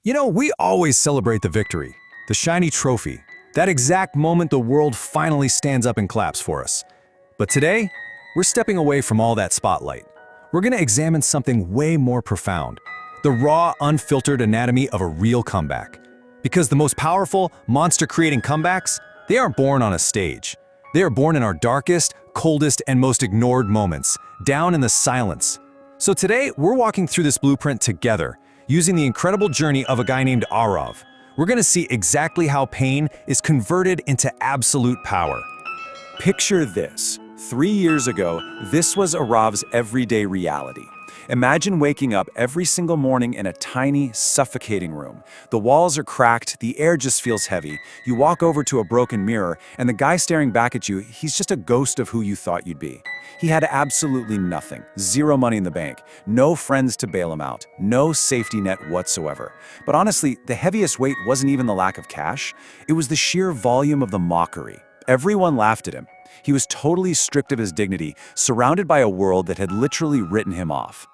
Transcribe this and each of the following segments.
We always celebrate the victory, the shiny trophy, that exact moment the world finally stands up and claps for us. But today, we're stepping away from all that spotlight. We're going to examine something way more profound, the raw, unfiltered anatomy of a real comeback. Because the most powerful, monster-creating comebacks, they aren't born on a stage. They are born in our darkest, coldest, and most ignored moments, down in the silence. So today, we're walking through this blueprint together, using the incredible journey of a guy named Arav. We're going to see exactly how pain is converted into absolute power. Picture this. 3 years ago, this was Arav's everyday reality. Imagine waking up every single morning in a tiny, suffocating room. The walls are cracked, the air just feels heavy. You walk over to a broken mirror, and the guy staring back at you, he's just a ghost of who you thought you'd be. He had absolutely nothing, zero money in the bank, no friends to bail him out, no safety net whatsoever. But honestly, the heaviest weight wasn't even the lack of cash, it was the sheer volume of the mockery. Everyone laughed at him. He was totally stripped of his dignity, surrounded by a world that had literally written him off.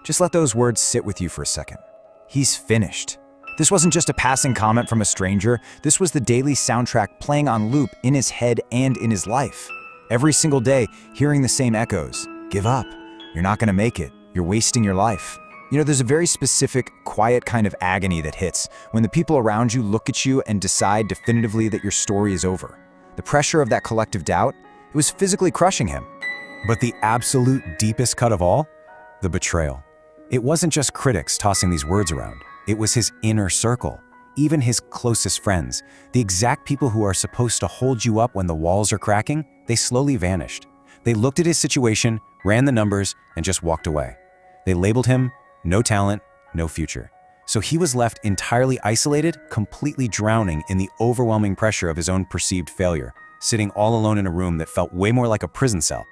Just let those words sit with you for a second. He's finished. This wasn't just a passing comment from a stranger, this was the daily soundtrack playing on loop in his head and in his life. Every single day, hearing the same echoes. Give up. You're not gonna make it. You're wasting your life. There's a very specific, quiet kind of agony that hits when the people around you look at you and decide definitively that your story is over. The pressure of that collective doubt, it was physically crushing him. But the absolute deepest cut of all? The betrayal. It wasn't just critics tossing these words around. It was his inner circle, even his closest friends, the exact people who are supposed to hold you up when the walls are cracking, they slowly vanished. They looked at his situation, ran the numbers, and just walked away. They labeled him no talent, no future. So he was left entirely isolated, completely drowning in the overwhelming pressure of his own perceived failure, sitting all alone in a room that felt way more like a prison cell.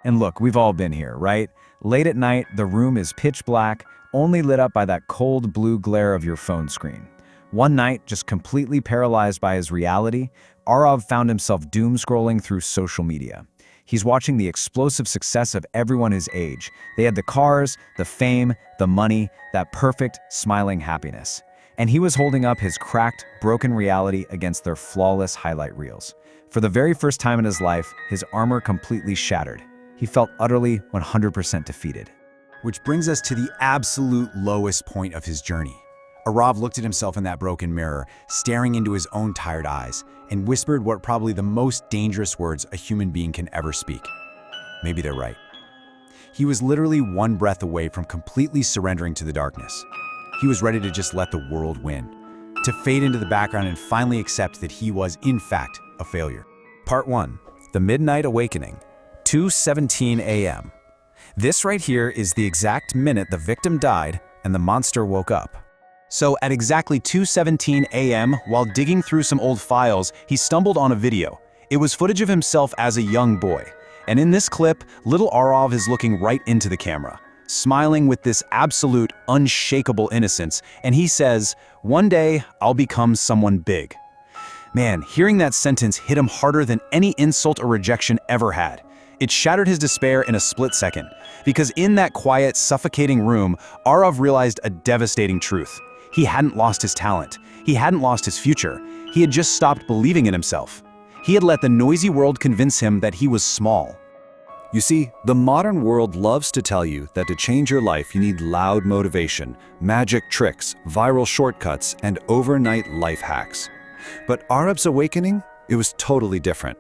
And look, we've all been here, right? Late at night, the room is pitch black, only lit up by that cold blue glare of your phone screen. One night, just completely paralyzed by his reality, Arav found himself doom-scrolling through social media. He's watching the explosive success of everyone his age. They had the cars, the fame, the money, that perfect, smiling happiness. And he was holding up his cracked, broken reality against their flawless highlight reels. For the very first time in his life, his armor completely shattered. He felt utterly 100% defeated. Which brings us to the absolute lowest point of his journey. Arav looked at himself in that broken mirror, staring into his own tired eyes, and whispered what are probably the most dangerous words a human being can ever speak. Maybe they're right. He was literally one breath away from completely surrendering to the darkness. He was ready to just let the world win, to fade into the background and finally accept that he was, in fact, a failure. Part 1. The Midnight Awakening. 2:17 a.m. This right here is the exact minute the victim died and the monster woke up. So at exactly 2:17 a.m., while digging through some old files, he stumbled on a video. It was footage of himself as a young boy. And in this clip, little Arav is looking right into the camera, smiling with this absolute, unshakable innocence, and he says, "One day, I'll become someone big." Man, hearing that sentence hit him harder than any insult or rejection ever had. It shattered his despair in a split second, because in that quiet, suffocating room, Arav realized a devastating truth. He hadn't lost his talent. He hadn't lost his future. He had just stopped believing in himself. He had let the noisy world convince him that he was small. You see, the modern world loves to tell you that to change your life you need loud motivation, magic tricks, viral shortcuts, and overnight life hacks. But Arav's awakening? It was totally different.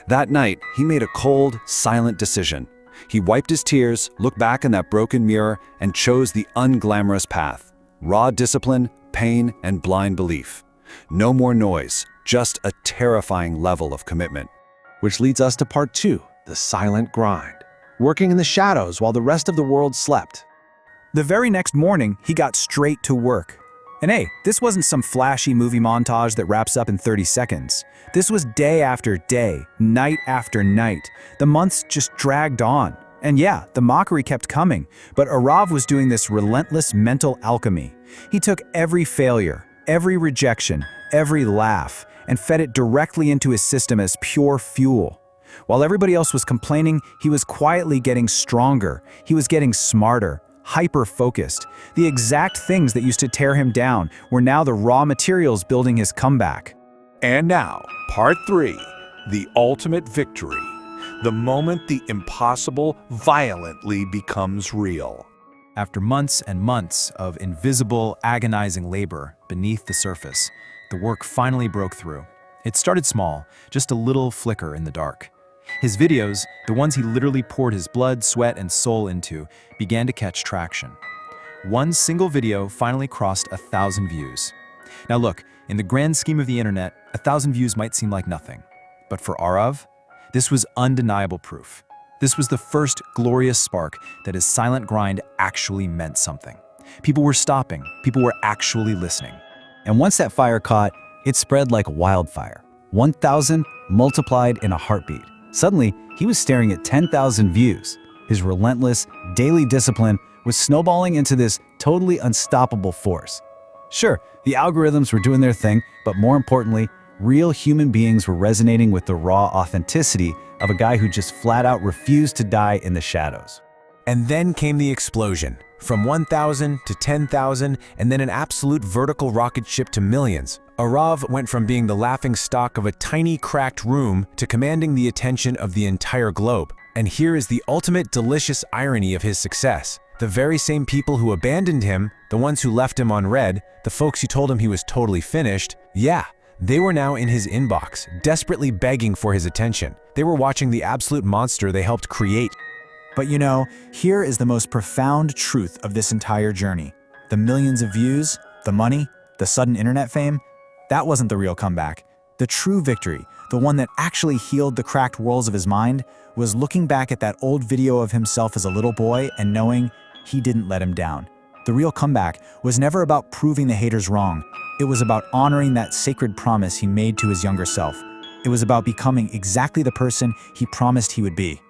That night, he made a cold, silent decision. He wiped his tears, looked back in that broken mirror, and chose the unglamorous path. Raw discipline, pain, and blind belief. No more noise, just a terrifying level of commitment. Which leads us to part 2, the silent grind. Working in the shadows while the rest of the world slept. The very next morning, he got straight to work. And hey, this wasn't some flashy movie montage that wraps up in 30 seconds. This was day after day, night after night. The months just dragged on. And yeah, the mockery kept coming, but Arav was doing this relentless mental alchemy. He took every failure, every rejection, every laugh, and fed it directly into his system as pure fuel. While everybody else was complaining, he was quietly getting stronger. He was getting smarter, hyper-focused. The exact things that used to tear him down were now the raw materials building his comeback. And now, part 3, the ultimate victory. The moment the impossible violently becomes real. After months and months of invisible, agonizing labor beneath the surface, the work finally broke through. It started small, just a little flicker in the dark. His videos, the ones he literally poured his blood, sweat, and soul into, began to catch traction. One single video finally crossed 1,000 views. Now look, in the grand scheme of the internet, 1,000 views might seem like nothing. But for Arav, this was undeniable proof. This was the first glorious spark that his silent grind actually meant something. People were stopping, people were actually listening. And once that fire caught, it spread like wildfire. 1,000 multiplied in a heartbeat. Suddenly, he was staring at 10,000 views. His relentless, daily discipline was snowballing into this totally unstoppable force. Sure, the algorithms were doing their thing, but more importantly, real human beings were resonating with the raw authenticity of a guy who just flat out refused to die in the shadows. And then came the explosion. From 1,000 to 10,000, and then an absolute vertical rocket ship to millions. Arav went from being the laughing stock of a tiny cracked room to commanding the attention of the entire globe. And here is the ultimate delicious irony of his success. The very same people who abandoned him, the ones who left him on red, the folks who told him he was totally finished, yeah, they were now in his inbox, desperately begging for his attention. They were watching the absolute monster they helped create. But you know, here is the most profound truth of this entire journey. The millions of views, the money, the sudden internet fame, that wasn't the real comeback. The true victory, the one that actually healed the cracked walls of his mind, was looking back at that old video of himself as a little boy and knowing he didn't let him down. The real comeback was never about proving the haters wrong. It was about honoring that sacred promise he made to his younger self. It was about becoming exactly the person he promised he would be.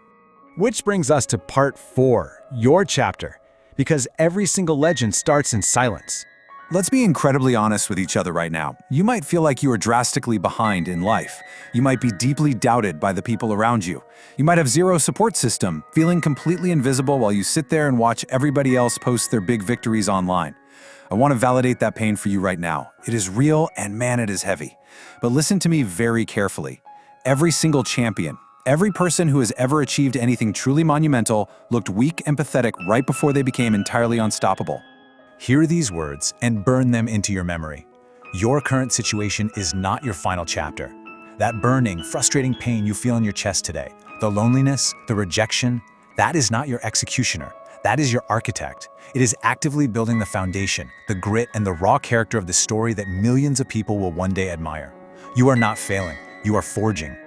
Which brings us to part 4, your chapter, because every single legend starts in silence. Let's be incredibly honest with each other right now. You might feel like you are drastically behind in life. You might be deeply doubted by the people around you. You might have zero support system, feeling completely invisible while you sit there and watch everybody else post their big victories online. I want to validate that pain for you right now. It is real, and man, it is heavy. But listen to me very carefully. Every single champion, every person who has ever achieved anything truly monumental looked weak and pathetic right before they became entirely unstoppable. Hear these words and burn them into your memory. Your current situation is not your final chapter. That burning, frustrating pain you feel in your chest today, the loneliness, the rejection, that is not your executioner. That is your architect. It is actively building the foundation, the grit, and the raw character of the story that millions of people will one day admire. You are not failing. You are forging.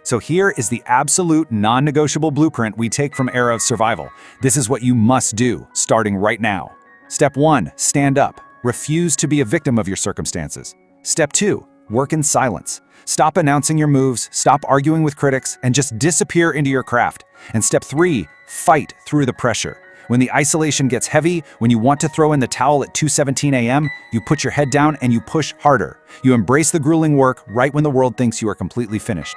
So here is the absolute non-negotiable blueprint we take from Era of Survival. This is what you must do, starting right now. Step 1, stand up. Refuse to be a victim of your circumstances. Step 2, work in silence. Stop announcing your moves, stop arguing with critics, and just disappear into your craft. And step 3, fight through the pressure. When the isolation gets heavy, when you want to throw in the towel at 2:17 a.m., you put your head down and you push harder. You embrace the grueling work right when the world thinks you are completely finished.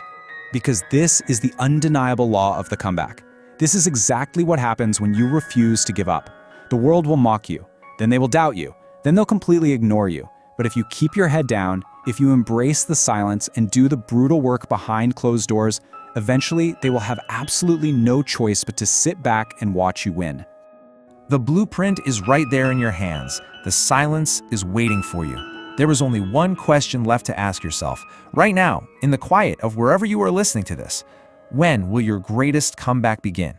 Because this is the undeniable law of the comeback. This is exactly what happens when you refuse to give up. The world will mock you, then they will doubt you, then they'll completely ignore you. But if you keep your head down, if you embrace the silence and do the brutal work behind closed doors, eventually they will have absolutely no choice but to sit back and watch you win. The blueprint is right there in your hands. The silence is waiting for you. There is only one question left to ask yourself, right now, in the quiet of wherever you are listening to this. When will your greatest comeback begin?